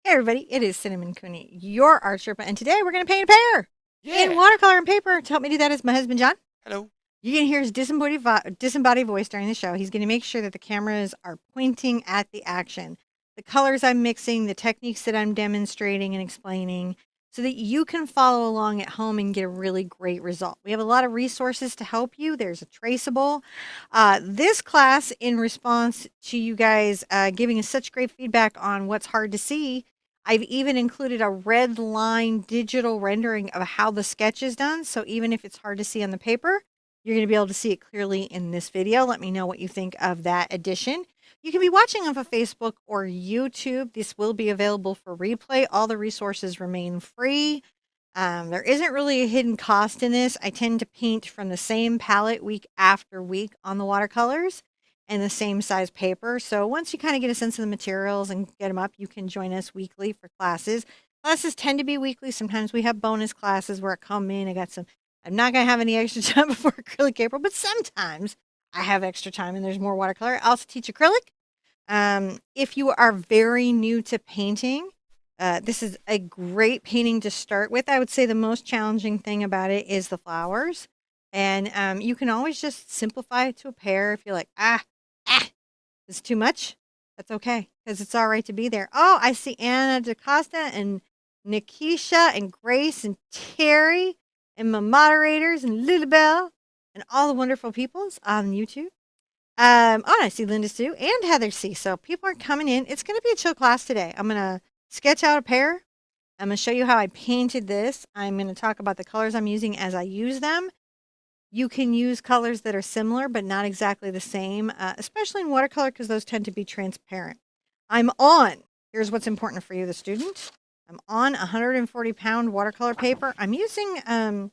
Hey everybody, it is Cinnamon Cooney, your Art Sherpa, and today we're going to paint a pear in Yeah. watercolor and paper. To help me do that is my husband John. Hello. You can hear his disembodied voice during the show. He's going to make sure that the cameras are pointing at the action, the colors I'm mixing, the techniques that I'm demonstrating and explaining, so that you can follow along at home and get a really great result. We have a lot of resources to help you. There's a Traceable. This class, in response to you guys giving us such great feedback on what's hard to see, I've even included a red line digital rendering of how the sketch is done. So even if it's hard to see on the paper, you're going to be able to see it clearly in this video. Let me know what you think of that addition. You can be watching off of Facebook or YouTube. This will be available for replay. All the resources remain free. There isn't really a hidden cost in this. I tend to paint from the same palette week after week on the watercolors and the same size paper. So once you kind of get a sense of the materials and get them up, you can join us weekly for classes. Classes tend to be weekly. Sometimes we have bonus classes where I come in. I'm not going to have any extra time before acrylic April, but sometimes I have extra time and there's more watercolor. I also teach acrylic. If you are very new to painting, this is a great painting to start with. I would say the most challenging thing about it is the flowers. And you can always just simplify it to a pear if you're like, it's too much. That's okay, because it's all right to be there. Oh, I see Anna DaCosta and Nikisha and Grace and Terry and my moderators and Lilibel and all the wonderful peoples on YouTube. Oh, I see Linda Sue and Heather C. So people are coming in. It's going to be a chill class today. I'm going to sketch out a pear. I'm going to show you how I painted this. I'm going to talk about the colors I'm using as I use them. You can use colors that are similar but not exactly the same, especially in watercolor because those tend to be transparent. Here's what's important for you, the student. I'm on 140-pound watercolor paper. I'm using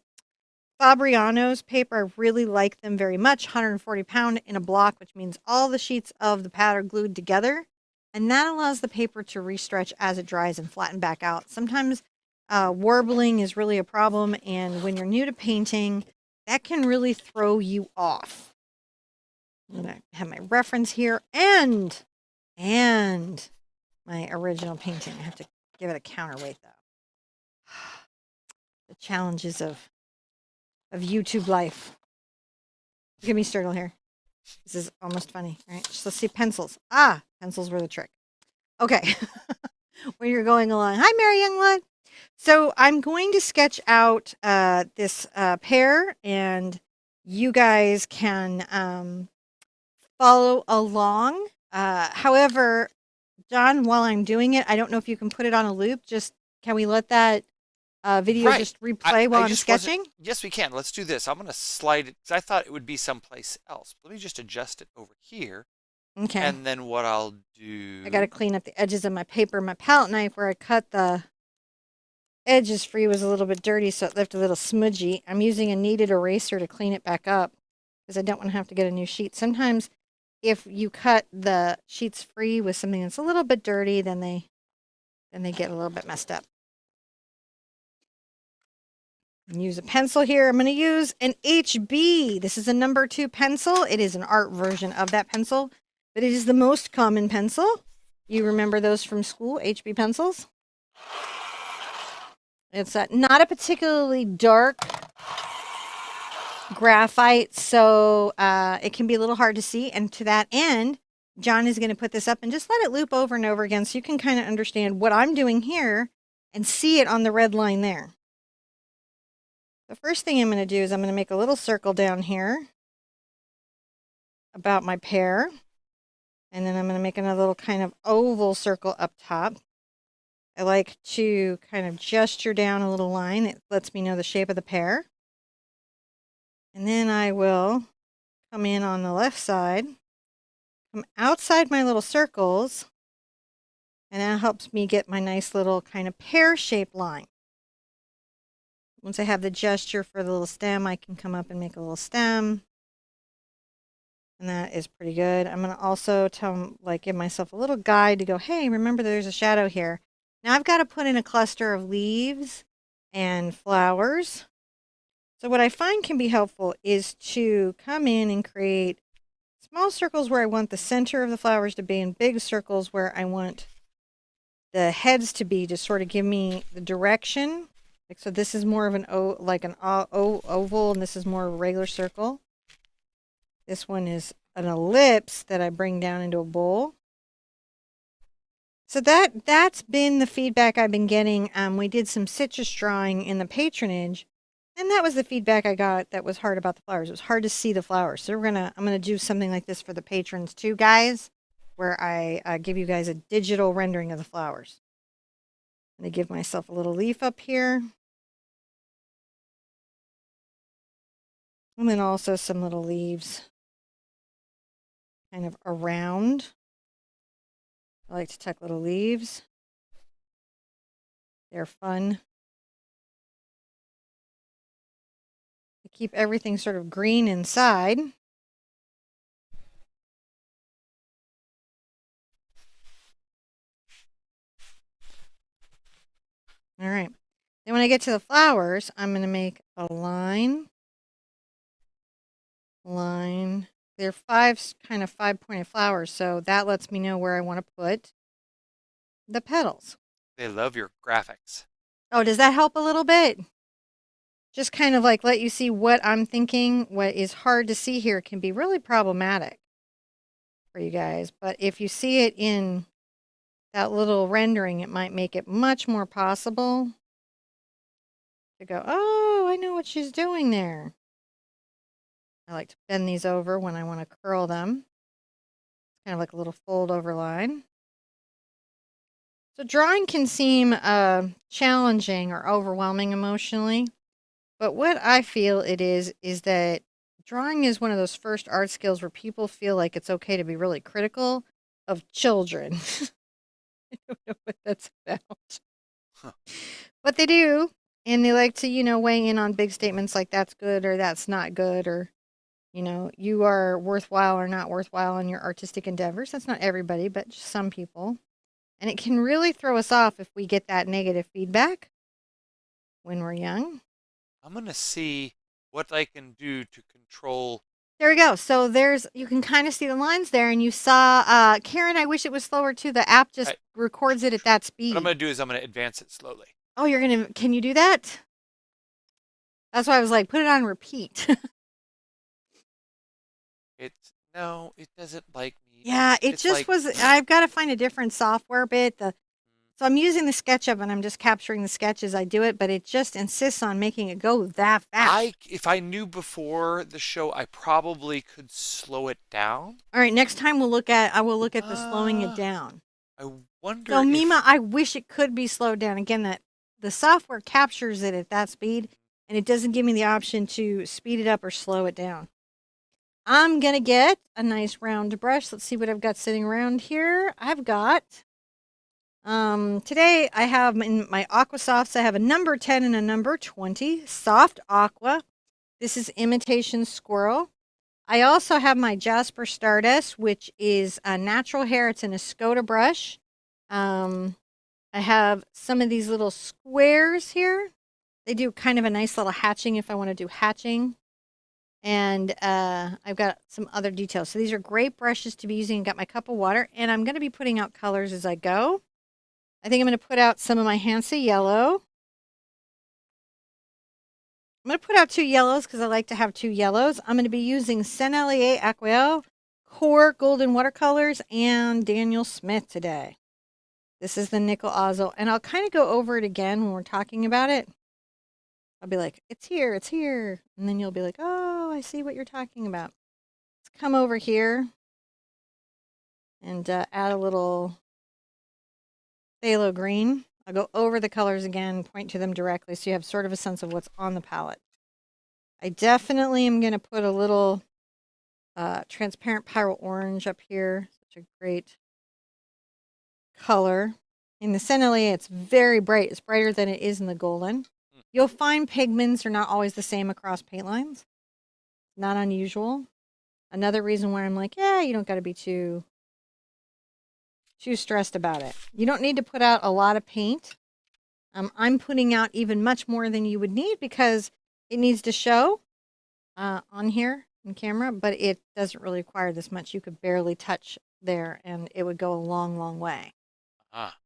Fabriano's paper. I really like them very much. 140-pound in a block, which means all the sheets of the pad are glued together. And that allows the paper to restretch as it dries and flatten back out. Sometimes warbling is really a problem. And when you're new to painting, that can really throw you off. I'm going to have my reference here and my original painting. I have to give it a counterweight though. The challenges of YouTube life. Look at me struggle here. This is almost funny. All right, so let's see pencils. Pencils were the trick. Okay. When you're going along. Hi, Mary Youngblood. So I'm going to sketch out this pear, and you guys can follow along. However, John, while I'm doing it, I don't know if you can put it on a loop. Just can we let that video Right. just replay while I I'm just wasn't. sketching? Yes, we can. Let's do this. I'm going to slide it because I thought it would be someplace else. Let me just adjust it over here. Okay. And then what I'll I got to do. clean up the edges of my paper. My palette knife where I cut the edges free was a little bit dirty, so it left a little smudgy. I'm using a kneaded eraser to clean it back up because I don't want to have to get a new sheet. Sometimes if you cut the sheets free with something that's a little bit dirty, then they get a little bit messed up. Use a pencil here. I'm going to use an HB. This is a number 2 pencil. It is an art version of that pencil, but it is the most common pencil. You remember those from school, HB pencils? It's not a particularly dark graphite, so it can be a little hard to see. And to that end, John is going to put this up and just let it loop over and over again so you can kind of understand what I'm doing here and see it on the red line there. The first thing I'm going to do is I'm going to make a little circle down here about my pear. And then I'm going to make another little kind of oval circle up top. I like to kind of gesture down a little line. It lets me know the shape of the pear. And then I will come in on the left side, come outside my little circles, and that helps me get my nice little kind of pear-shaped line. Once I have the gesture for the little stem, I can come up and make a little stem. And that is pretty good. I'm going to also give myself a little guide to go, hey, remember there's a shadow here. Now I've got to put in a cluster of leaves and flowers. So what I find can be helpful is to come in and create small circles where I want the center of the flowers to be and big circles where I want the heads to be to sort of give me the direction. Like, so this is more of an oval, and this is more of a regular circle. This one is an ellipse that I bring down into a bowl. So that's been the feedback I've been getting. We did some citrus drawing in the patronage, and that was the feedback I got that was hard about the flowers. It was hard to see the flowers. So I'm gonna do something like this for the patrons too, guys, where I give you guys a digital rendering of the flowers. I'm gonna give myself a little leaf up here. And then also some little leaves kind of around. I like to tuck little leaves. They're fun. To keep everything sort of green inside. All right. Then when I get to the flowers, I'm going to make a line. They're kind of 5-pointed flowers, so that lets me know where I want to put the petals. They love your graphics. Oh, does that help a little bit? Just kind of like let you see what I'm thinking. What is hard to see here can be really problematic for you guys. But if you see it in that little rendering, it might make it much more possible to go, oh, I know what she's doing there. I like to bend these over when I want to curl them. It's kind of like a little fold over line. So drawing can seem challenging or overwhelming emotionally. But what I feel it is that drawing is one of those first art skills where people feel like it's okay to be really critical of children. I don't know what that's about. Huh. But they do. And they like to, weigh in on big statements like that's good or that's not good or, you are worthwhile or not worthwhile in your artistic endeavors. That's not everybody, but just some people. And it can really throw us off if we get that negative feedback when we're young. I'm going to see what I can do to control. There we go. So you can kind of see the lines there, and you saw, Karen, I wish it was slower too. The app just records it at that speed. What I'm going to do is I'm going to advance it slowly. Oh, can you do that? That's why I was like, put it on repeat. No, it doesn't like me. Yeah, I've got to find a different software bit. So I'm using the SketchUp and I'm just capturing the sketches. I do it, but it just insists on making it go that fast. If I knew before the show, I probably could slow it down. All right, next time I will look at the slowing it down. I wonder. So Mima, I wish it could be slowed down. Again, that the software captures it at that speed, and it doesn't give me the option to speed it up or slow it down. I'm gonna get a nice round brush. Let's see what I've got sitting around here. I've got today I have in my aqua softs, I have a number 10 and a number 20 soft aqua. This is imitation squirrel. I also have my Jasper Stardust, which is a natural hair. It's an Escoda brush. I have some of these little squares here. They do kind of a nice little hatching if I want to do hatching. And I've got some other details. So these are great brushes to be using. I've got my cup of water, and I'm going to be putting out colors as I go. I think I'm going to put out some of my Hansa yellow. I'm going to put out 2 yellows because I like to have 2 yellows. I'm going to be using Sennelier Aquarelle, Core Golden Watercolors, and Daniel Smith today. This is the Nickel Ozzo, and I'll kind of go over it again when we're talking about it. I'll be like, it's here, it's here. And then you'll be like, oh, I see what you're talking about. Let's come over here and add a little phthalo green. I'll go over the colors again, point to them directly so you have sort of a sense of what's on the palette. I definitely am going to put a little transparent pyrrole orange up here. Such a great color. In the Sennelier, it's very bright. It's brighter than it is in the golden. You'll find pigments are not always the same across paint lines. Not unusual. Another reason why I'm like, yeah, you don't got to be too stressed about it. You don't need to put out a lot of paint. I'm putting out even much more than you would need because it needs to show on here in camera, but it doesn't really require this much. You could barely touch there and it would go a long, long way. Ah.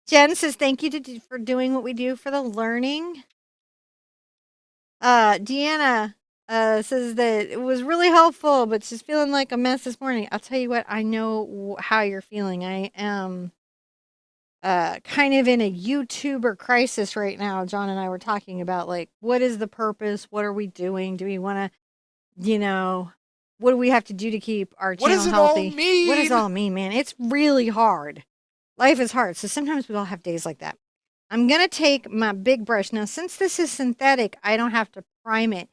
Jen says, thank you for doing what we do for the learning. Deanna says that it was really helpful, but she's feeling like a mess this morning. I'll tell you what, I know how you're feeling. I am kind of in a YouTuber crisis right now. John and I were talking about, like, what is the purpose? What are we doing? Do we want to, what do we have to do to keep our What does channel it all healthy? What does it mean? all mean, man? It's really hard. Life is hard. So sometimes we all have days like that. I'm going to take my big brush. Now, since this is synthetic, I don't have to prime it.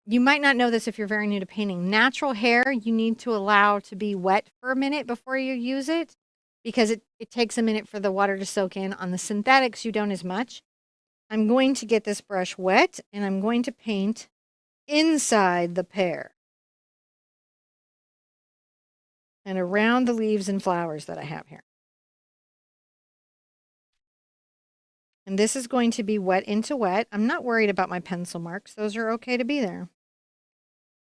You might not know this if you're very new to painting. Natural hair, you need to allow to be wet for a minute before you use it because it takes a minute for the water to soak in. On the synthetics, you don't as much. I'm going to get this brush wet and I'm going to paint inside the pear and around the leaves and flowers that I have here. And this is going to be wet into wet. I'm not worried about my pencil marks. Those are okay to be there.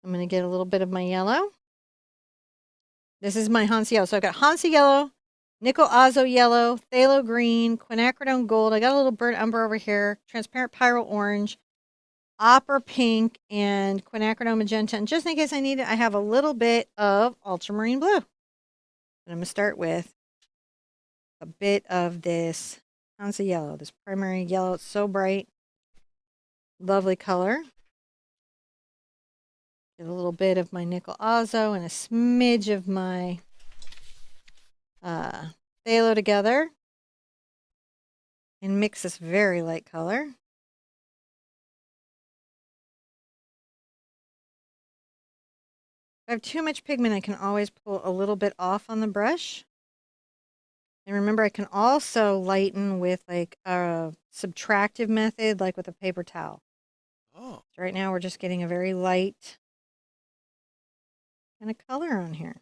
I'm going to get a little bit of my yellow. This is my Hansa yellow. So I've got Hansa yellow, nickel azo yellow, phthalo green, quinacridone gold. I got a little burnt umber over here, transparent pyrrole orange, opera pink, and quinacridone magenta. And just in case I need it, I have a little bit of ultramarine blue. And I'm going to start with a bit of this Hansa yellow, this primary yellow. It's so bright. Lovely color. Get a little bit of my nickel azo and a smidge of my phthalo together and mix this very light color. If I have too much pigment, I can always pull a little bit off on the brush. And remember, I can also lighten with like a subtractive method, like with a paper towel. Oh. So right now we're just getting a very light kind of color on here.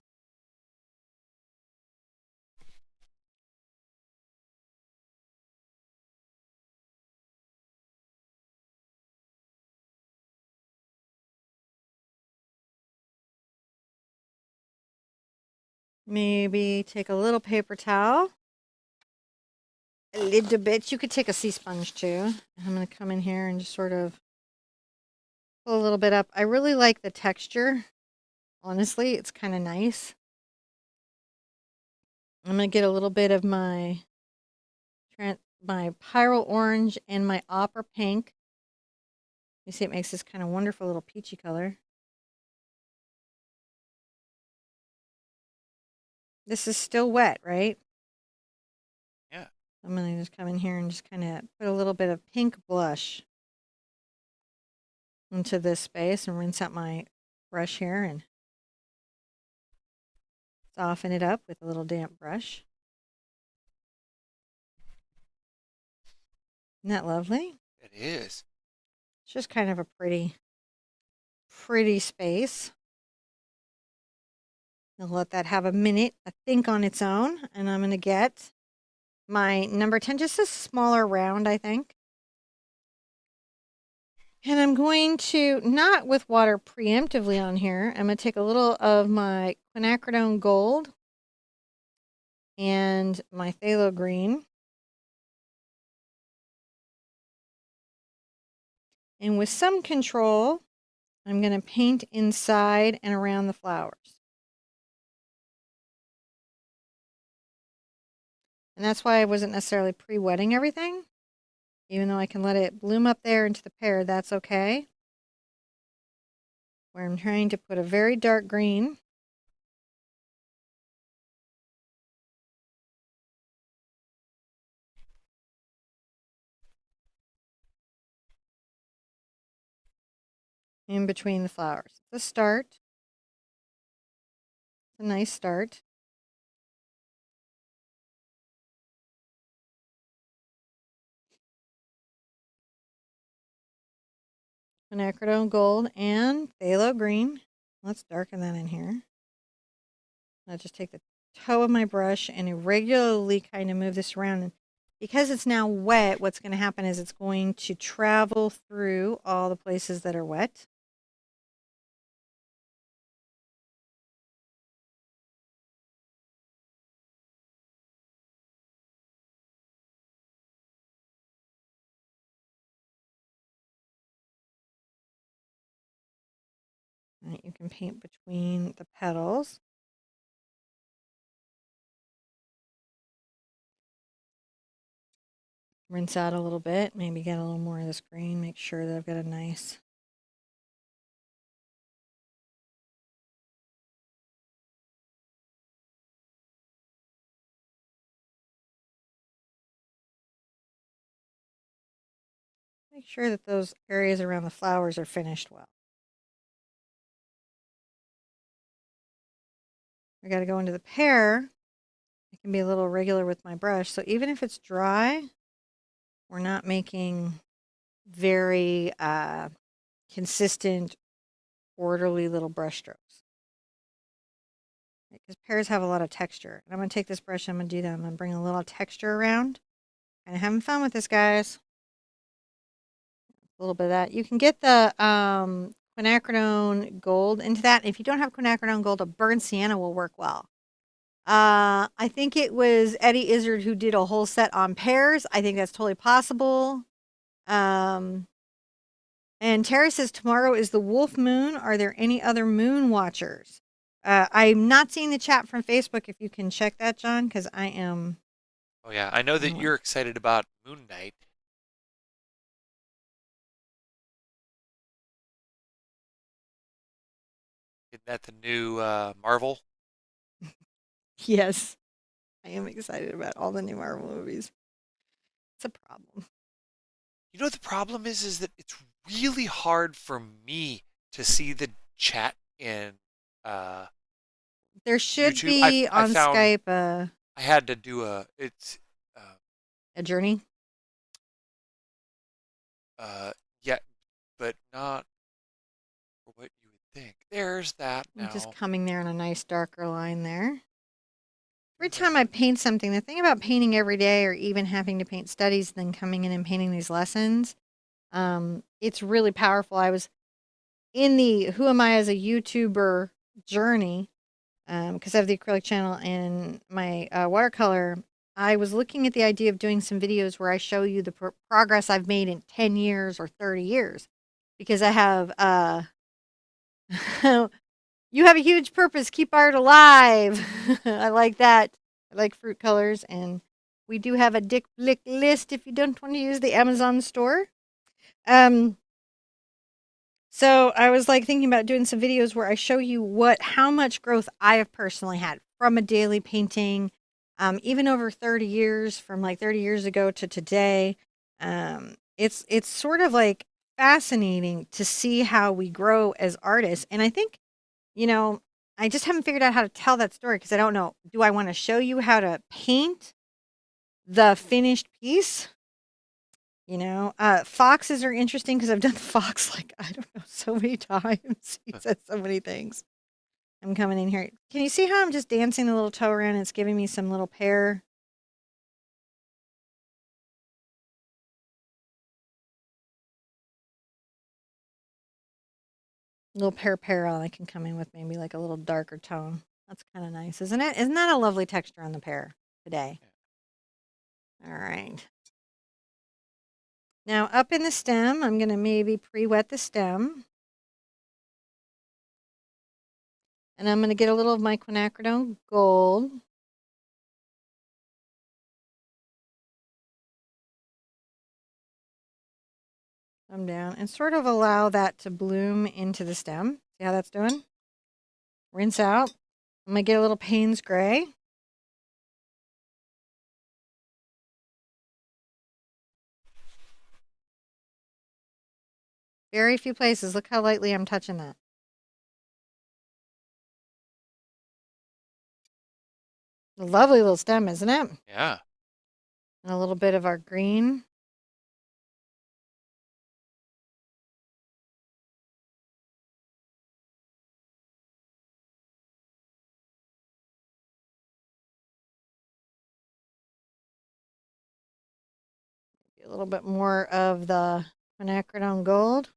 Maybe take a little paper towel. A little bit. You could take a sea sponge too. I'm going to come in here and just sort of pull a little bit up. I really like the texture. Honestly, it's kind of nice. I'm going to get a little bit of my pyrrole orange and my opera pink. You see it makes this kind of wonderful little peachy color. This is still wet, right? Yeah. I'm going to just come in here and just kind of put a little bit of pink blush into this space and rinse out my brush here and soften it up with a little damp brush. Isn't that lovely? It is. It's just kind of a pretty space. I'll let that have a minute, I think, on its own. And I'm going to get my number 10, just a smaller round, I think. And I'm going to, not with water preemptively on here, I'm going to take a little of my quinacridone gold and my phthalo green. And with some control, I'm going to paint inside and around the flowers. And that's why I wasn't necessarily pre-wetting everything. Even though I can let it bloom up there into the pear, that's okay. Where I'm trying to put a very dark green. In between the flowers. It's a start. It's a nice start. Quinacridone gold and phthalo green. Let's darken that in here. I'll just take the toe of my brush and irregularly kind of move this around. And because it's now wet, what's going to happen is it's going to travel through all the places that are wet. can paint between the petals. Rinse out a little bit, maybe get a little more of this green, make sure that I've got a nice make sure that those areas around the flowers are finished well. I got to go into the pear. I can be a little regular with my brush. So even if it's dry, we're not making very consistent, orderly little brush strokes. Because pears have a lot of texture. And I'm going to take this brush, I'm going to do that. I'm going to bring a little texture around. And having fun with this, guys. A little bit of that. You can get the quinacridone gold into that. If you don't have quinacridone gold, a burnt sienna will work well. I think it was Eddie Izzard who did a whole set on pears. I think that's totally possible. And Tara says tomorrow is the wolf moon. Are there any other moon watchers? I'm not seeing the chat from Facebook. If you can check that, John, because I am. Oh yeah, I know that you're excited about Moon Knight. Isn't that the new Marvel? Yes, I am excited about all the new Marvel movies. It's a problem. You know what the problem is that it's really hard for me to see the chat in there should YouTube. be I on found Skype I had to do a journey. Yeah, but not for what you would think. There's that I'm just now. coming there in a nice darker line there. Every time I paint something, the thing about painting every day or even having to paint studies, then coming in and painting these lessons, it's really powerful. I was in the Who Am I as a YouTuber journey, because I have the acrylic channel and my watercolor. I was looking at the idea of doing some videos where I show you the progress I've made in 10 years or 30 years, because I have you have a huge purpose. Keep art alive. I like that. I like fruit colors. And we do have a Dick Blick list if you don't want to use the Amazon store. So I was like thinking about doing some videos where I show you how much growth I have personally had from a daily painting, even over 30 years, from like 30 years ago to today. It's sort of like fascinating to see how we grow as artists. And I think, I just haven't figured out how to tell that story because I don't know. Do I want to show you how to paint the finished piece? Foxes are interesting because I've done the fox like, I don't know, so many times. He says so many things. I'm coming in here. Can you see how I'm just dancing the little toe around? It's giving me some little pear. Little pear I can come in with maybe like a little darker tone. That's kind of nice, isn't it? Isn't that a lovely texture on the pear today? All right. Now up in the stem, I'm going to maybe pre-wet the stem. And I'm going to get a little of my quinacridone gold. Come down and sort of allow that to bloom into the stem. See how that's doing? Rinse out. I'm going to get a little Payne's Gray. Very few places. Look how lightly I'm touching that. A lovely little stem, isn't it? Yeah. And a little bit of our green. A little bit more of the quinacridone gold.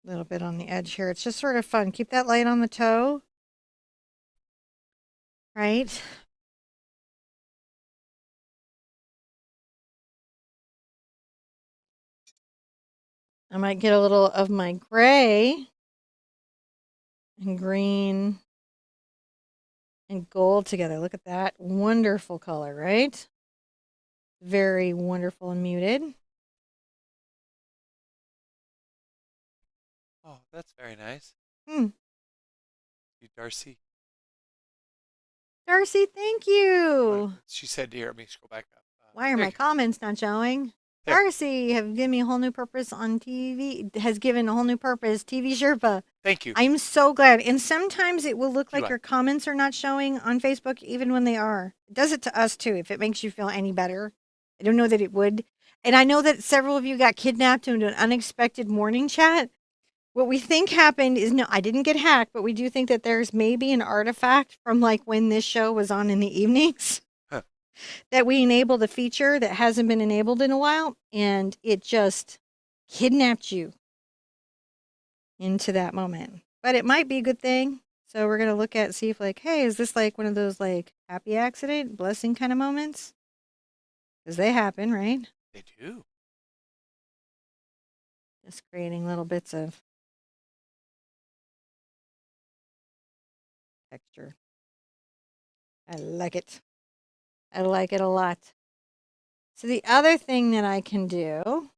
A little bit on the edge here. It's just sort of fun. Keep that light on the toe. Right? I might get a little of my gray and green and gold together. Look at that wonderful color, right? Very wonderful and muted. Oh, that's very nice. Hmm. You, Darcy. Darcy, thank What you. she said here. Let me scroll back up. Why are There my you go. comments not showing? There. Darcy have given me a whole new purpose on TV. Has given a whole new purpose. TV Sherpa. Thank you. I'm so glad. And sometimes it will look like TY. your comments are not showing on Facebook, even when they are. It does it to us too, if it makes you feel any better. I don't know that it would. And I know that several of you got kidnapped into an unexpected morning chat. What we think happened is no, I didn't get hacked, but we do think that there's maybe an artifact from like when this show was on in the evenings Huh. that we enabled a feature that hasn't been enabled in a while, and it just kidnapped you into that moment. But it might be a good thing. So we're gonna look at see if like, hey, is this like one of those like happy accident, blessing kind of moments? Because they happen, right? They do. Just creating little bits of texture. I like it. I like it a lot. So the other thing that I can do,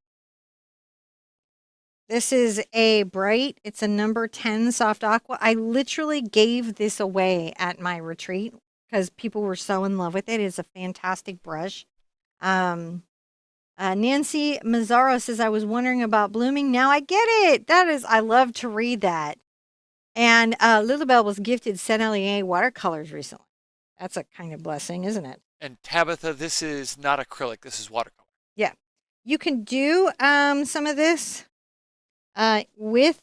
this is a bright, it's a number 10 soft aqua. I literally gave this away at my retreat because people were so in love with it. It's a fantastic brush. Nancy Mazzaro says, I was wondering about blooming. Now I get it. That is, I love to read that. And Lilibel was gifted Sennelier watercolors recently. That's a kind of blessing, isn't it? And Tabitha, this is not acrylic. This is watercolor. Yeah. You can do some of this with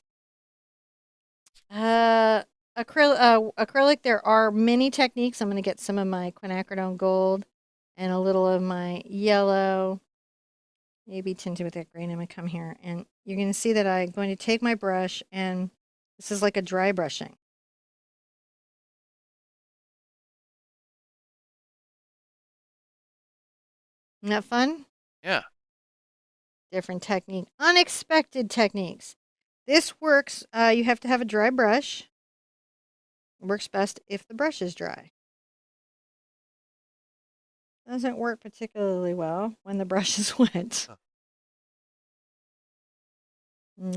acrylic. There are many techniques. I'm going to get some of my quinacridone gold and a little of my yellow, maybe tinted with that green. I'm going to come here and you're going to see that I'm going to take my brush and this is like a dry brushing. Isn't that fun? Yeah. Different technique, unexpected techniques. This works. You have to have a dry brush. It works best if the brush is dry. Doesn't work particularly well when the brush is wet. Huh.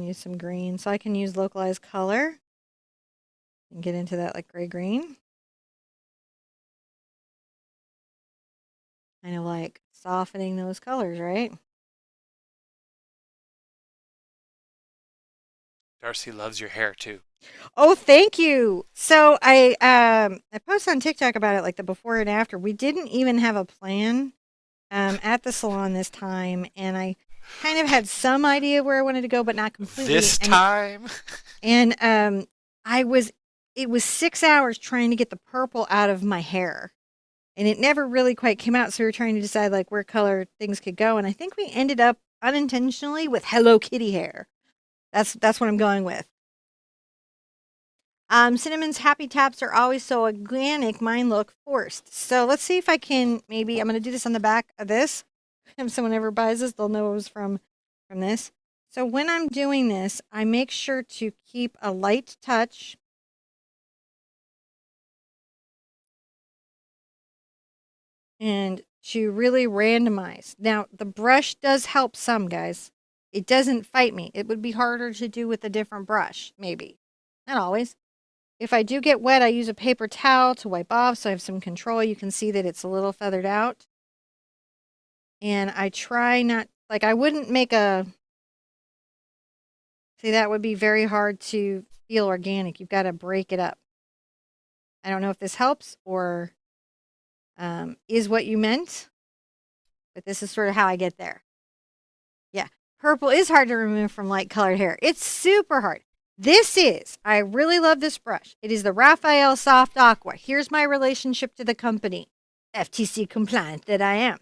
Use some green. So I can use localized color and get into that like gray-green. Kind of like softening those colors, right? Darcy loves your hair too. Oh, thank you. So I posted on TikTok about it like the before and after. We didn't even have a plan at the salon this time, and I kind of had some idea where I wanted to go, but not completely. This time? And it was 6 hours trying to get the purple out of my hair. And it never really quite came out, so we were trying to decide like where color things could go. And I think we ended up unintentionally with Hello Kitty hair. That's what I'm going with. Cinnamon's happy taps are always so organic. Mine look forced. So let's see if I can maybe I'm gonna do this on the back of this. If someone ever buys this, they'll know it was from this. So when I'm doing this, I make sure to keep a light touch. And to really randomize. Now, the brush does help some, guys. It doesn't fight me. It would be harder to do with a different brush, maybe. Not always. If I do get wet, I use a paper towel to wipe off so I have some control. You can see that it's a little feathered out. And I try not, like I wouldn't make a, see that would be very hard to feel organic. You've got to break it up. I don't know if this helps or is what you meant, but this is sort of how I get there. Yeah, purple is hard to remove from light colored hair. It's super hard. I really love this brush. It is the Raphael Soft Aqua. Here's my relationship to the company, FTC compliant that I am.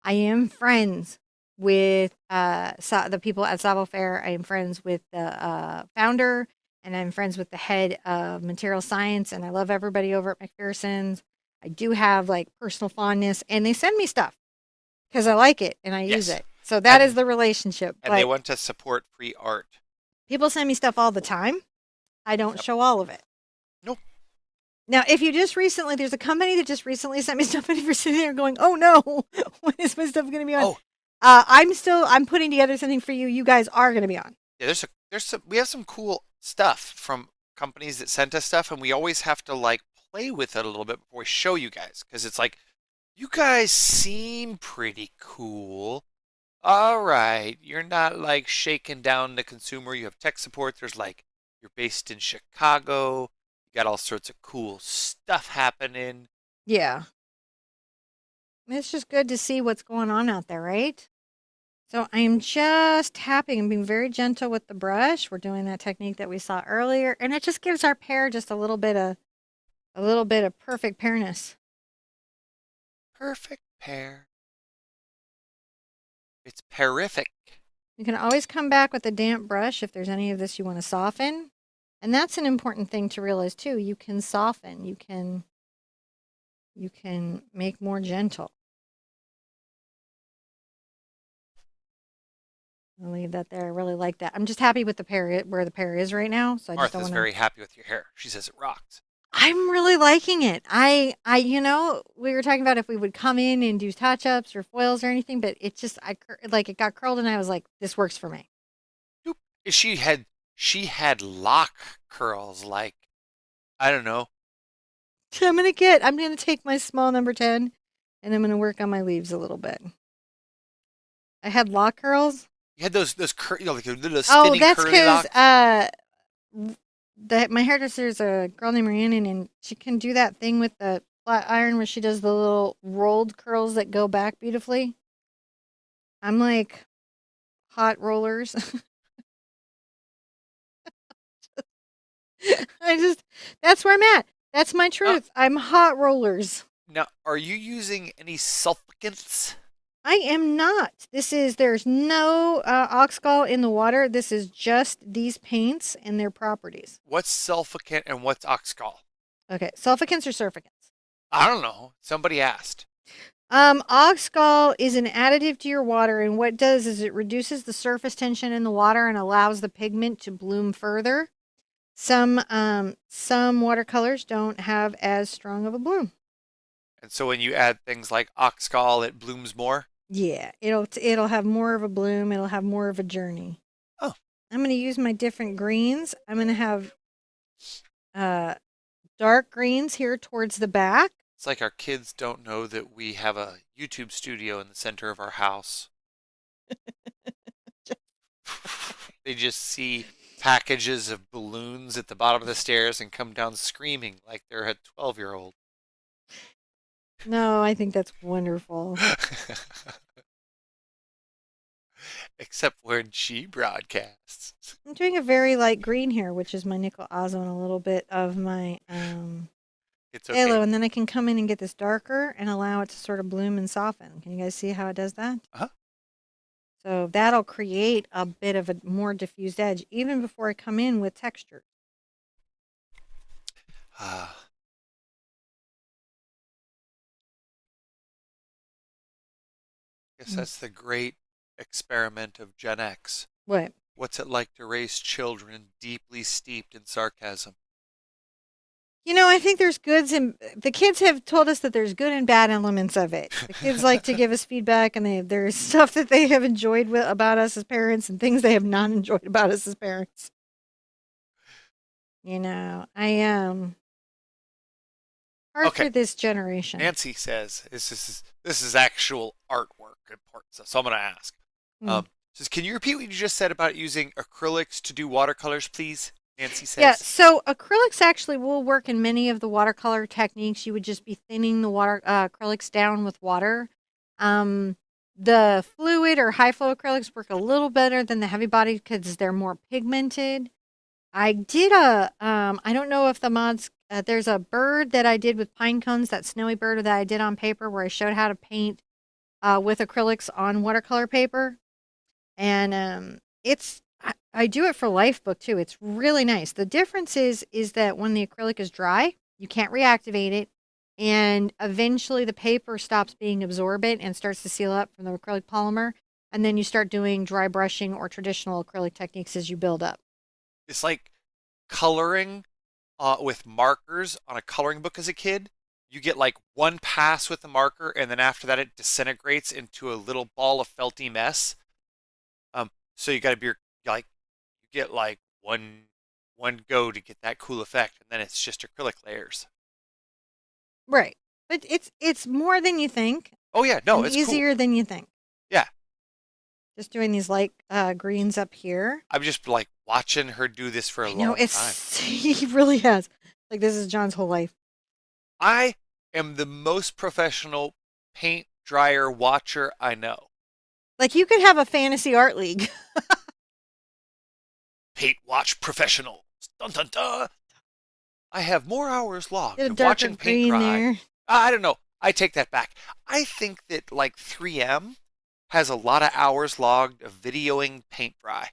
I am friends with the people at Savo Fair. I am friends with the founder, and I'm friends with the head of material science, and I love everybody over at McPherson's. I do have like personal fondness, and they send me stuff because I like it and I use it. So that is And the relationship. and they But want to support free art. people send me stuff all the time. I don't Yep. show all of it. Nope. Now, if you just recently, there's a company that just recently sent me stuff, and if you're sitting there going, "Oh no, when is my stuff going to be on?" Oh, I'm putting together something for you. You guys are going to be on. yeah, we have some cool stuff from companies that sent us stuff, and we always have to like play with it a little bit before we show you guys because it's like you guys seem pretty cool. All right, you're not like shaking down the consumer. You have tech support. There's like you're based in Chicago. You got all sorts of cool stuff happening. Yeah, it's just good to see what's going on out there, right? So I'm just tapping and being very gentle with the brush. We're doing that technique that we saw earlier, and it just gives our pear just a little bit of perfect pearness. Perfect pair. It's terrific. You can always come back with a damp brush if there's any of this you want to soften. And that's an important thing to realize too. You can soften. You can make more gentle. I'll leave that there. I really like that. I'm just happy with the pear where the pear is right now. So I just don't Martha's want to. very happy with your hair. She says it rocks. I'm really liking it. We were talking about if we would come in and do touch-ups or foils or anything, but it got curled and I was like, this works for me. Doop. She had lock curls like I don't know. I'm gonna take my small number 10 and I'm gonna work on my leaves a little bit. I had lock curls. You had like those Oh, spinning that's curly because locks. my hairdresser's a girl named Rhiannon, and she can do that thing with the flat iron where she does the little rolled curls that go back beautifully. I'm like hot rollers. That's where I'm at. That's my Uh, truth. I'm hot rollers. Now, are you using any sulficants? I am not. There's no oxgal in the water. This is just these paints and their properties. What's sulficant and what's oxgal? Okay, sulficants or surfactants? I don't know. Somebody asked. Oxgal is an additive to your water, and what it does is it reduces the surface tension in the water and allows the pigment to bloom further. Some watercolors don't have as strong of a bloom. And so when you add things like oxgal, it blooms more. Yeah, it'll have more of a bloom. It'll have more of a journey. Oh, I'm going to use my different greens. I'm going to have uh, dark greens here towards the back. it's like our kids don't know that we have a YouTube studio in the center of our house. They just see packages of balloons at the bottom of the stairs and come down screaming like they're a 12-year-old. No, I think that's wonderful. Except when she broadcasts. I'm doing a very light green here, which is my nickel azo and a little bit of my It's phthalo, okay. and then I can come in and get this darker and allow it to sort of bloom and soften. Can you guys see how it does that? Uh-huh. So that'll create a bit of a more diffused edge even before I come in with texture. Guess that's the great experiment of Gen X. What? What's it like to raise children deeply steeped in sarcasm? I think there's goods and the kids have told us that there's good and bad elements of it. The kids like to give us feedback, and there's stuff that they have enjoyed about us as parents, and things they have not enjoyed about us as parents. I am hard Okay. for this generation. Nancy says this is actual artwork important stuff. So I'm gonna ask. Says, can you repeat what you just said about using acrylics to do watercolors, please? Nancy says. Yeah, so acrylics actually will work in many of the watercolor techniques. You would just be thinning the water acrylics down with water. The fluid or high flow acrylics work a little better than the heavy body because they're more pigmented. I did I don't know if the mods, there's a bird that I did with pine cones, that snowy bird that I did on paper where I showed how to paint with acrylics on watercolor paper. And I do it for Life Book too. It's really nice. The difference is that when the acrylic is dry, you can't reactivate it. And eventually the paper stops being absorbent and starts to seal up from the acrylic polymer. and then you start doing dry brushing or traditional acrylic techniques as you build up. It's like coloring with markers on a coloring book as a kid. You get like one pass with the marker, and then after that, it disintegrates into a little ball of felty mess. So you got to be like, you get like one go to get that cool effect, and then it's just acrylic layers. Right. But it's more than you think Oh yeah, no, and it's cool. easier than you think. Yeah, Just doing these light greens up here. I'm just like watching her do this for a I know long time. he really has. Like this is John's whole life. I am the most professional paint dryer watcher I know. Like you could have a fantasy art league. Paint watch professionals. Dun dun dun. I have more hours logged Get a of darker watching paint green dry. there. I don't know. I take that back. I think that like 3M has a lot of hours logged of videoing paint dry.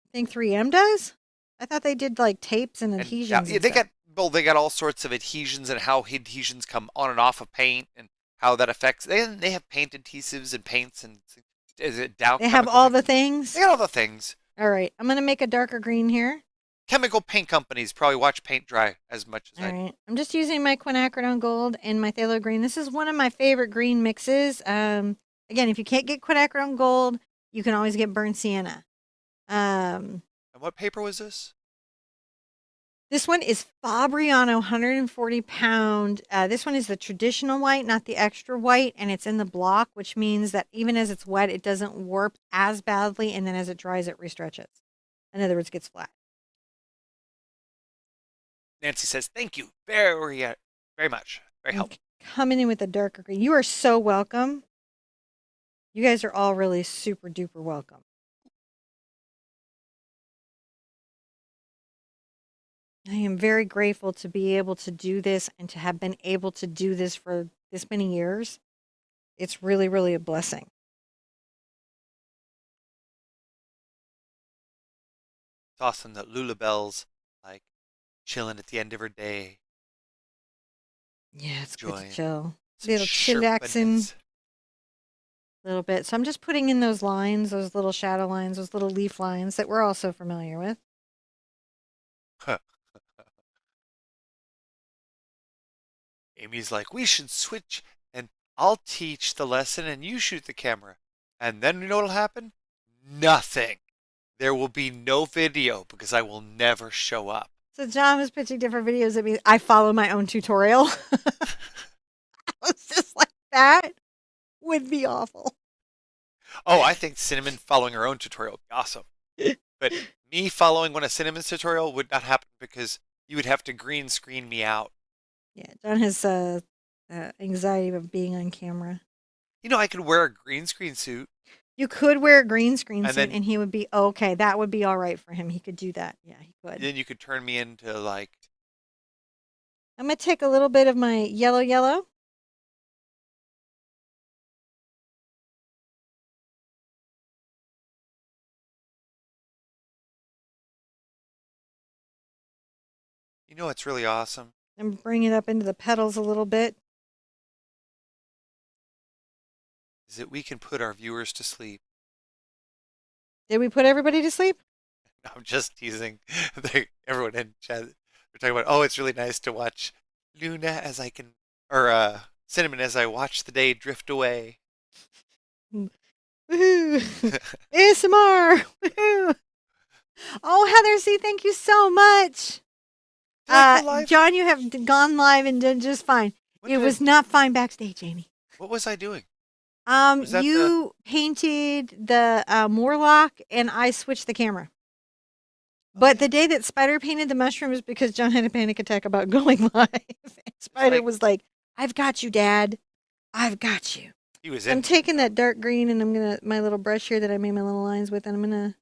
I think 3M does. I thought they did like tapes and And adhesions. yeah, And they stuff. got all sorts of adhesions and how adhesions come on and off of paint and how that affects. They have paint adhesives and paints and is it Dow They have chemical? all the things. They got all the things. All right, I'm gonna make a darker green here. Chemical paint companies probably watch paint dry as much as All I do. right, I'm just using my quinacridone gold and my phthalo green. This is one of my favorite green mixes. Again, if you can't get quinacridone gold, you can always get burnt sienna. And what paper was this? This one is Fabriano 140 pound. This one is the traditional white, not the extra white, and it's in the block, which means that even as it's wet, it doesn't warp as badly, and then as it dries, it restretches. In other words, it gets flat. Nancy says, thank you very much. Very I'm helpful. coming in with a darker green. You are so welcome. You guys are all really super duper welcome. I am very grateful to be able to do this and to have been able to do this for this many years. It's really, really a blessing. It's awesome that Lulabelle's like chilling at the end of her day. Yeah, it's good to Enjoying chill. some Little chillaxing Sherpa-ness. a little bit. So I'm just putting in those lines, those little shadow lines, those little leaf lines that we're all so familiar with. Amy's like, we should switch and I'll teach the lesson and you shoot the camera. And then you know what'll happen? Nothing. There will be no video because I will never show up. So John was pitching different videos at me. I follow my own tutorial. I was just like, that would be awful. Oh, I think Cinnamon following her own tutorial would be awesome. But me following one of Cinnamon's tutorial would not happen because you would have to green screen me out. Yeah, John has anxiety of being on camera. You know, I could wear a green screen suit. You could wear a green screen And suit then- and he would be okay. That would be all right for him. He could do that. Yeah, he could. Then you could turn me into like, I'm going to take a little bit of my yellow. you know, it's really awesome. And bring it up into the petals a little bit. Is that we can put our viewers to sleep. Did we put everybody to sleep? I'm just teasing. Everyone in chat, we're talking about, oh, it's really nice to watch Luna as I can, or Cinnamon as I watch the day drift away. Woohoo! ASMR! Woohoo! Oh, Heather C, thank you so much. Did I go live? John, you have gone live and done just fine. What It did I- was not fine backstage, Amy. What was I doing? Was that You painted the Morlock, and I switched the camera. But yeah. the day that Spider painted the mushrooms, because John had a panic attack about going live, and Spider was like, "I've got you, Dad. I've got you." He was I'm in. taking that dark green, and I'm gonna my little brush here that I made my little lines with, and I'm gonna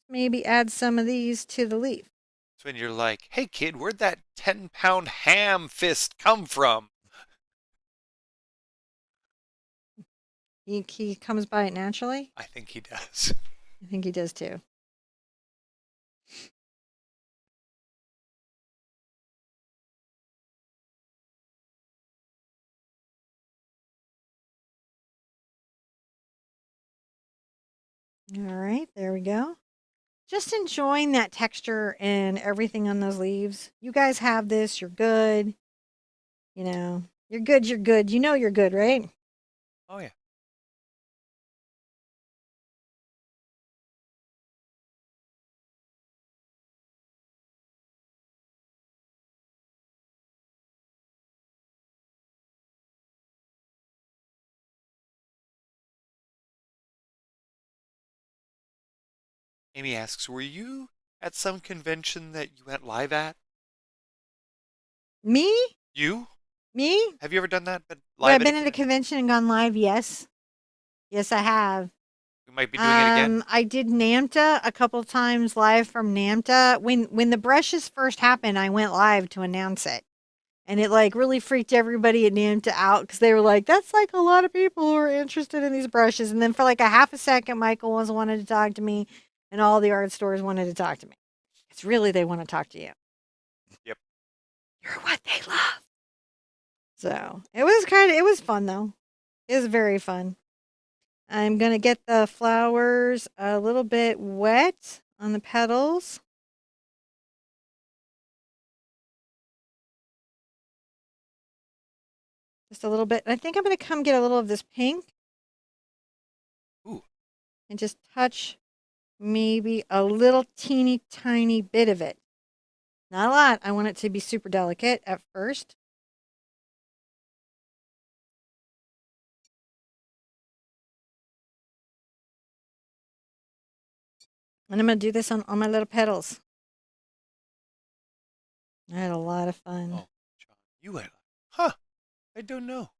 maybe add some of these to the leaf. It's when you're like, hey kid, where'd that 10-pound ham fist come from? He comes by it naturally. I think he does. I think he does too. All right, there we go. Just enjoying that texture and everything on those leaves. You guys have this. You're good. You know, you're good. You're good. You know you're good, right? Oh yeah. Amy asks, were you at some convention that you went live at? Me? You? Me? Have you ever done that? Been Where live I've at a been at a convention? convention and gone live? Yes. Yes, I have. We might be doing it again. I did NAMTA a couple times live from NAMTA. When the brushes first happened, I went live to announce it. And it like really freaked everybody at NAMTA out because they were like, that's like a lot of people who are interested in these brushes. And then for like a half a second, Michael was wanted to talk to me and all the art stores wanted to talk to me. It's really they want to talk to you. Yep. You're what they love. So it was fun though. It was very fun. I'm going to get the flowers a little bit wet on the petals. Just a little bit. I think I'm going to come get a little of this pink. Ooh. And just touch maybe a little teeny tiny bit of it. Not a lot. I want it to be super delicate at first. And I'm going to do this on my little petals. I had a lot of fun. Oh, John, you had. Huh? I don't know.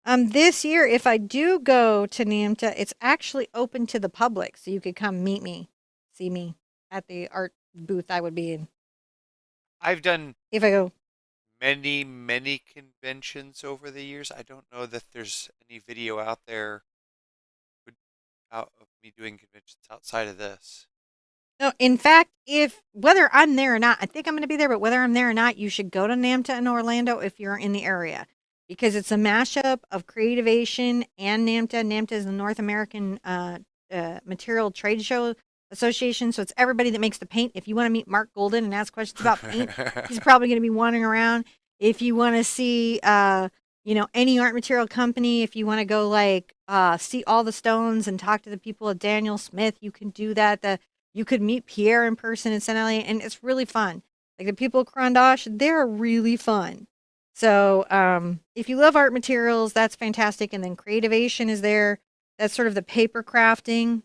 This year, if I do go to NAMTA, it's actually open to the public, so you could come meet me, see me at the art booth I would be in. I've done If I go, many conventions over the years. I don't know that there's any video out there out of me doing conventions outside of this. no, in fact, if whether I'm there or not, I think I'm going to be there, but whether I'm there or not, you should go to NAMTA in Orlando if you're in the area because it's a mashup of Creativation and NAMTA. NAMTA is the North American Material Trade Show Association, so it's everybody that makes the paint. If you want to meet Mark Golden and ask questions about paint, he's probably going to be wandering around. If you want to see, any art material company, if you want to go like see all the stones and talk to the people at Daniel Smith, you can do that. You could meet Pear in person in St. Elliot, and it's really fun. Like the people at Crondosh, they're really fun. So if you love art materials, that's fantastic. And then Creativation is there. That's sort of the paper crafting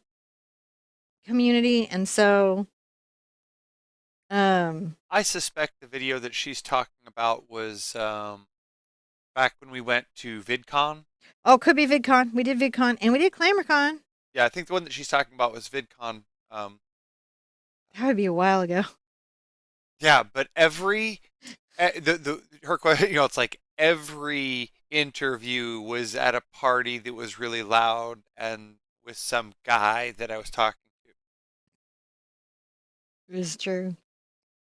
community. And so, I suspect the video that she's talking about was back when we went to VidCon. oh, could be VidCon. We did VidCon and we did ClamourCon. Yeah, I think the one that she's talking about was VidCon. That would be a while ago. Yeah, but every her question, it's like every interview was at a party that was really loud and with some guy that I was talking to. It is true.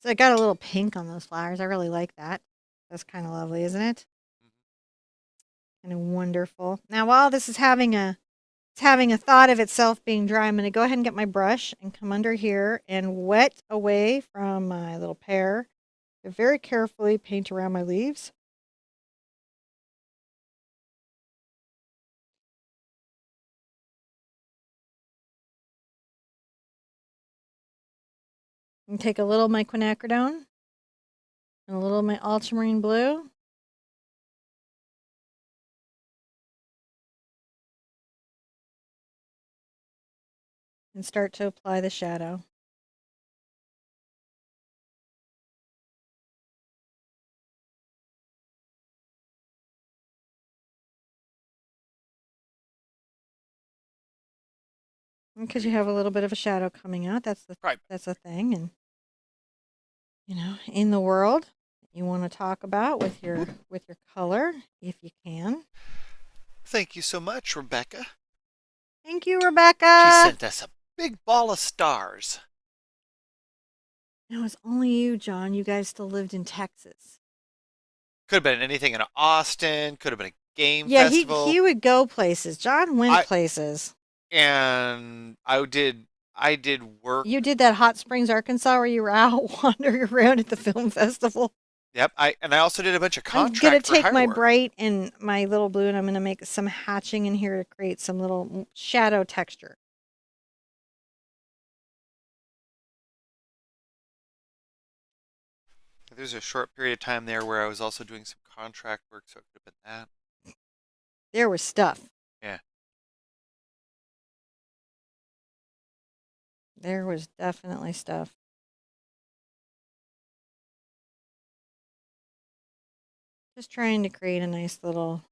So I got a little pink on those flowers. I really like that. That's kind of lovely, isn't it? Kind of wonderful. Now, while this is having a thought of itself being dry, I'm going to go ahead and get my brush and come under here and wet away from my little pear. And very carefully paint around my leaves. And take a little of my quinacridone and a little of my ultramarine blue. And start to apply the shadow. Because you have a little bit of a shadow coming out. That's the thing. And in the world you want to talk about with your color if you can. Thank you so much, Rebecca. Thank you, Rebecca. She sent us a big ball of stars. It was only you, John. You guys still lived in Texas. Could have been anything in Austin. Could have been a game Yeah, festival. he would go places. John went I places. and I did work. You did that Hot Springs, Arkansas, where you were out wandering around at the film festival. Yep. I also did a bunch of I'm gonna contract for take hire my work. bright and my little blue, and I'm gonna make some hatching in here to create some little shadow texture. There's a short period of time there where I was also doing some contract work, so it could have been that. There was stuff. Yeah. There was definitely stuff. Just trying to create a nice little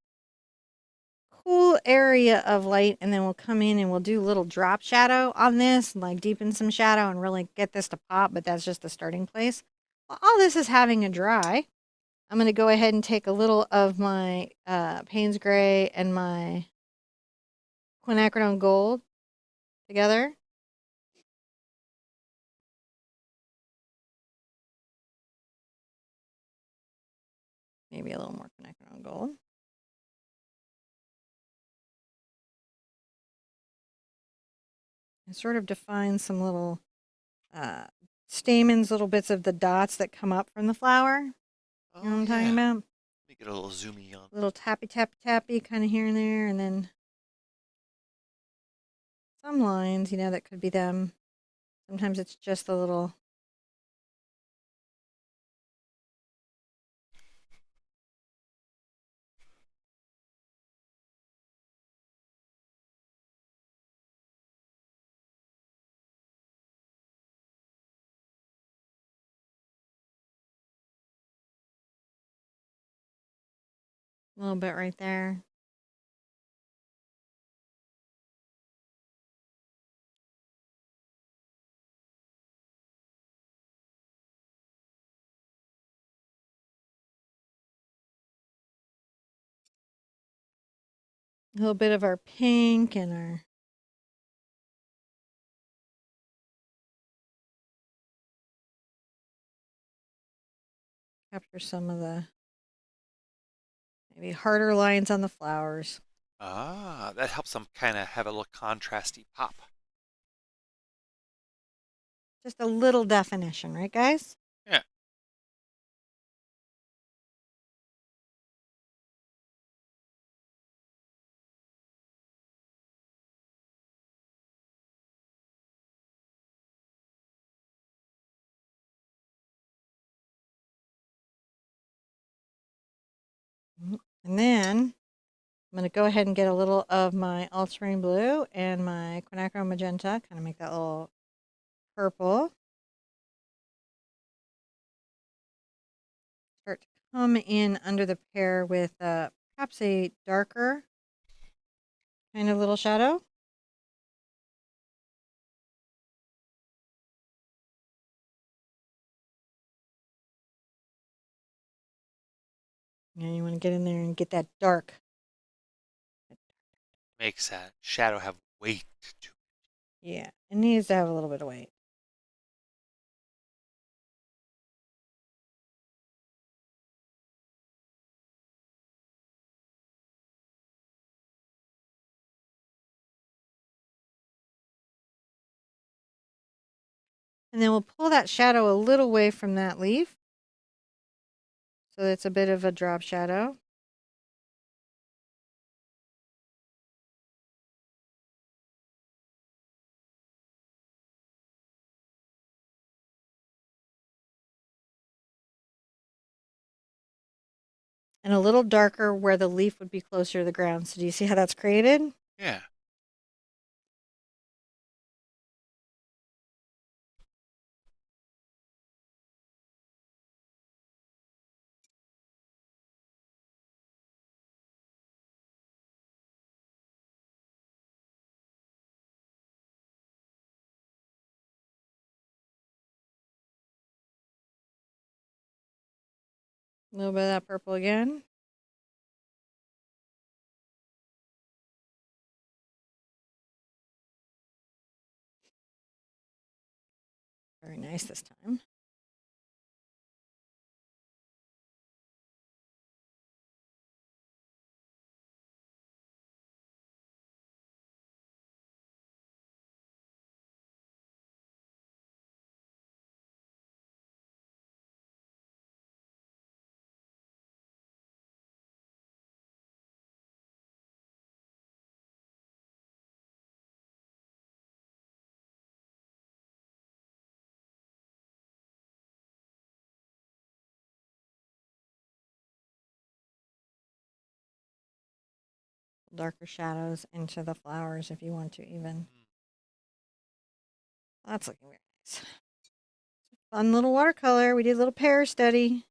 cool area of light, and then we'll come in and we'll do a little drop shadow on this and like deepen some shadow and really get this to pop, but that's just the starting place. While all this is having a dry, I'm going to go ahead and take a little of my Payne's Gray and my quinacridone gold together. Maybe a little more quinacridone gold. And sort of define some little uh, stamens, little bits of the dots that come up from the flower. You know Oh what I'm talking yeah. about? Let me get a little zoomy on. Little tappy, tappy, tappy kind of here and there, and then some lines, that could be them. Sometimes it's just a little bit right there. A little bit of our pink and our capture some of the maybe harder lines on the flowers. Ah, that helps them kind of have a little contrasty pop. Just a little definition, right, guys? Yeah. And then I'm going to go ahead and get a little of my ultramarine blue and my quinacridone magenta, kind of make that little purple. Start to come in under the pear with perhaps a darker kind of little shadow. And you want to get in there and get that dark. Makes that shadow have weight to it. Yeah, it needs to have a little bit of weight. And then we'll pull that shadow a little away from that leaf. So it's a bit of a drop shadow. And a little darker where the leaf would be closer to the ground. So do you see how that's created? Yeah. A little bit of that purple again. Very nice this time. darker shadows into the flowers if you want to even. That's looking very nice. Fun little watercolor. We did a little pear study.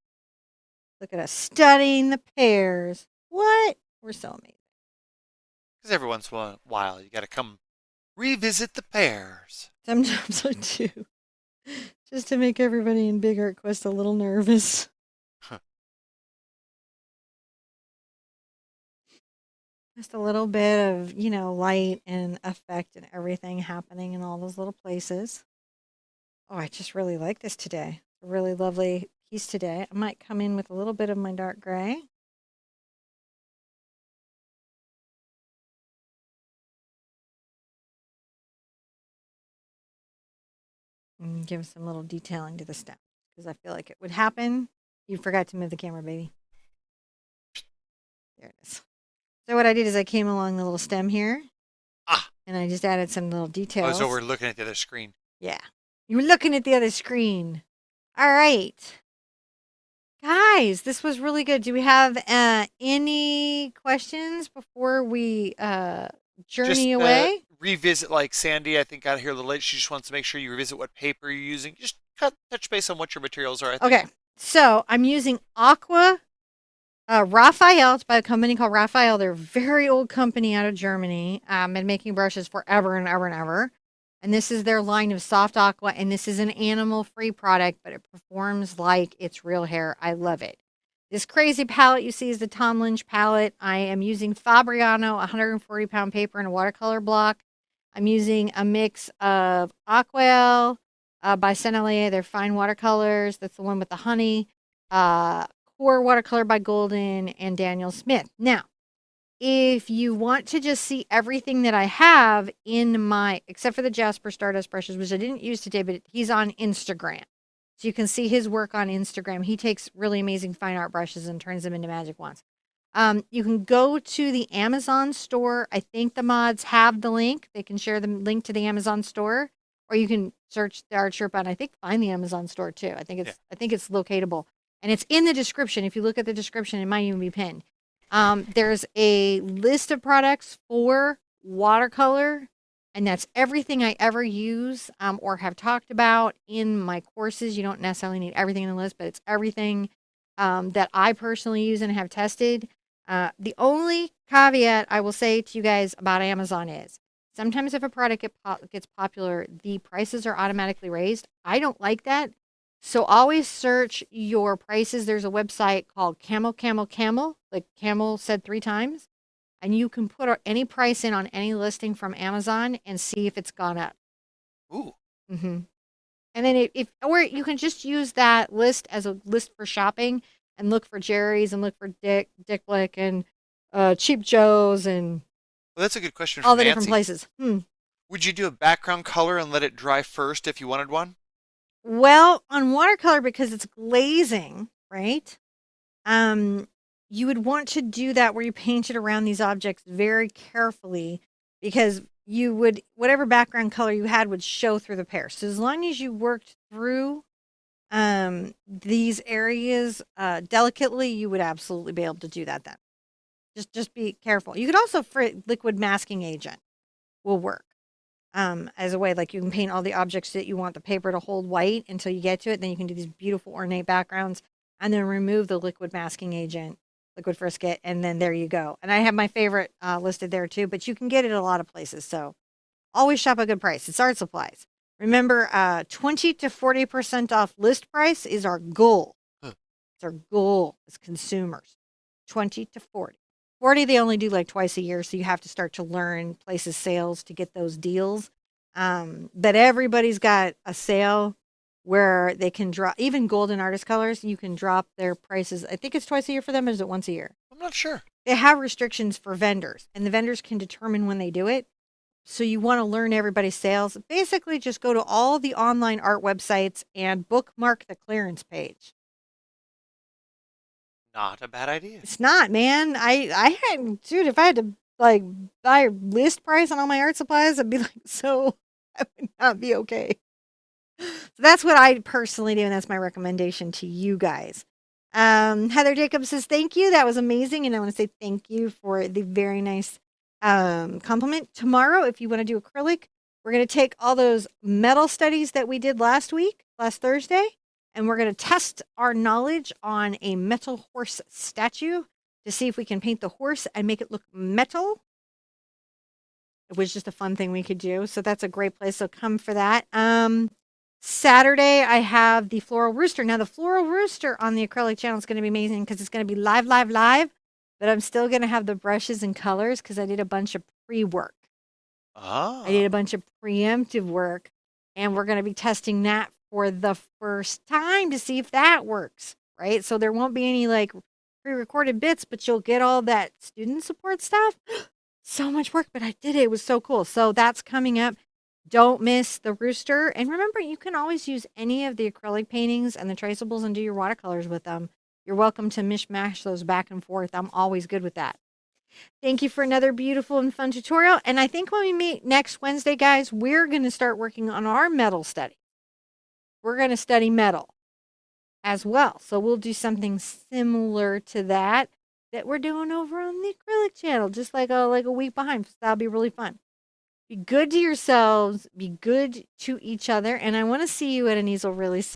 Look at us studying the pears. What? We're so amazing. Because every once in a while, you got to come revisit the pears. Sometimes I do. Just to make everybody in Big Art Quest a little nervous. Just a little bit of, light and effect and everything happening in all those little places. Oh, I just really like this today. A really lovely piece today. I might come in with a little bit of my dark gray. And give some little detailing to the stem because I feel like it would happen. You forgot to move the camera, baby. There it is. So what I did is I came along the little stem here. And I just added some little details. I was over looking at the other screen. Yeah. You were looking at the other screen. All right. Guys, this was really good. Do we have any questions before we journey away? Revisit, like Sandy, I think, got here a little late. She just wants to make sure you revisit what paper you're using. Just touch base on what your materials are. Okay. So I'm using Aqua Raphael. It's by a company called Raphael. They're a very old company out of Germany. Been making brushes forever and ever and ever. And this is their line of soft aqua. And this is an animal-free product, but it performs like it's real hair. I love it. This crazy palette you see is the Tom Lynch palette. I am using Fabriano 140-pound paper and a watercolor block. I'm using a mix of Aquarelle by Sennelier. They're fine watercolors. That's the one with the honey. Core watercolor by Golden and Daniel Smith. Now, if you want to just see everything that I have in my, except for the Jasper Stardust brushes, which I didn't use today, but he's on Instagram. So you can see his work on Instagram. He takes really amazing fine art brushes and turns them into magic wands. You can go to the Amazon store. I think the mods have the link. They can share the link to the Amazon store, or you can search the Art Sherpa and I think find the Amazon store too. I think it's locatable, and it's in the description. If you look at the description, it might even be pinned. There's a list of products for watercolor, and that's everything I ever use or have talked about in my courses. You don't necessarily need everything in the list, but it's everything that I personally use and have tested. The only caveat I will say to you guys about Amazon is sometimes if a product gets popular, the prices are automatically raised. I don't like that. So always search your prices. There's a website called Camel, like camel said 3 times. And you can put any price in on any listing from Amazon and see if it's gone up. Ooh. Mm-hmm. And then or you can just use that list as a list for shopping and look for Jerry's and look for Dick Blick and Cheap Joe's and Well, that's a good question all from the Nancy. different places. Would you do a background color and let it dry first if you wanted one? Well, on watercolor, because it's glazing, right? You would want to do that where you paint it around these objects very carefully because you would, whatever background color you had would show through the pear. So as long as you worked through these areas delicately, you would absolutely be able to do that then. Just be careful. You could also, for liquid masking agent will work as a way, like you can paint all the objects that you want the paper to hold white until you get to it. Then you can do these beautiful ornate backgrounds and then remove the liquid masking agent, liquid frisket, and then there you go. And I have my favorite listed there too, but you can get it at a lot of places. So always shop a good price. It's art supplies. Remember, 20 to 40% off list price is our goal. It's our goal as consumers. 20 to 40. 40 they only do like twice a year, so you have to start to learn places sales to get those deals. But everybody's got a sale where they can drop, even golden artist colors, you can drop their prices. I think it's twice a year for them, or is it once a year? I'm not sure. They have restrictions for vendors, and the vendors can determine when they do it. So you want to learn everybody's sales. Basically, just go to all the online art websites and bookmark the clearance page. Not a bad idea. It's not, man. I had, dude, if I had to like buy list price on all my art supplies, I'd be like, so I would not be okay. So that's what I personally do, and that's my recommendation to you guys. Heather Jacobs says, thank you. That was amazing. And I want to say thank you for the very nice compliment. Tomorrow, if you want to do acrylic, we're going to take all those metal studies that we did last Thursday, and we're going to test our knowledge on a metal horse statue to see if we can paint the horse and make it look metal. It was just a fun thing we could do. So that's a great place. So come for that. Saturday, I have the floral rooster. Now, the floral rooster on the acrylic channel is going to be amazing because it's going to be live, live, live. But I'm still going to have the brushes and colors because I did a bunch of pre-work. I did a bunch of preemptive work. And we're going to be testing that for the first time to see if that works. Right? So there won't be any like pre-recorded bits, but you'll get all that student support stuff. So much work, but I did it. It was so cool. So that's coming up. Don't miss the rooster. And remember, you can always use any of the acrylic paintings and the traceables and do your watercolors with them. You're welcome to mishmash those back and forth. I'm always good with that. Thank you for another beautiful and fun tutorial. And I think when we meet next Wednesday, guys, we're going to start working on our metal study. We're going to study metal as well. So we'll do something similar to that we're doing over on the acrylic channel, just like a week behind. So that'll be really fun. Be good to yourselves. Be good to each other. And I want to see you at an easel really soon.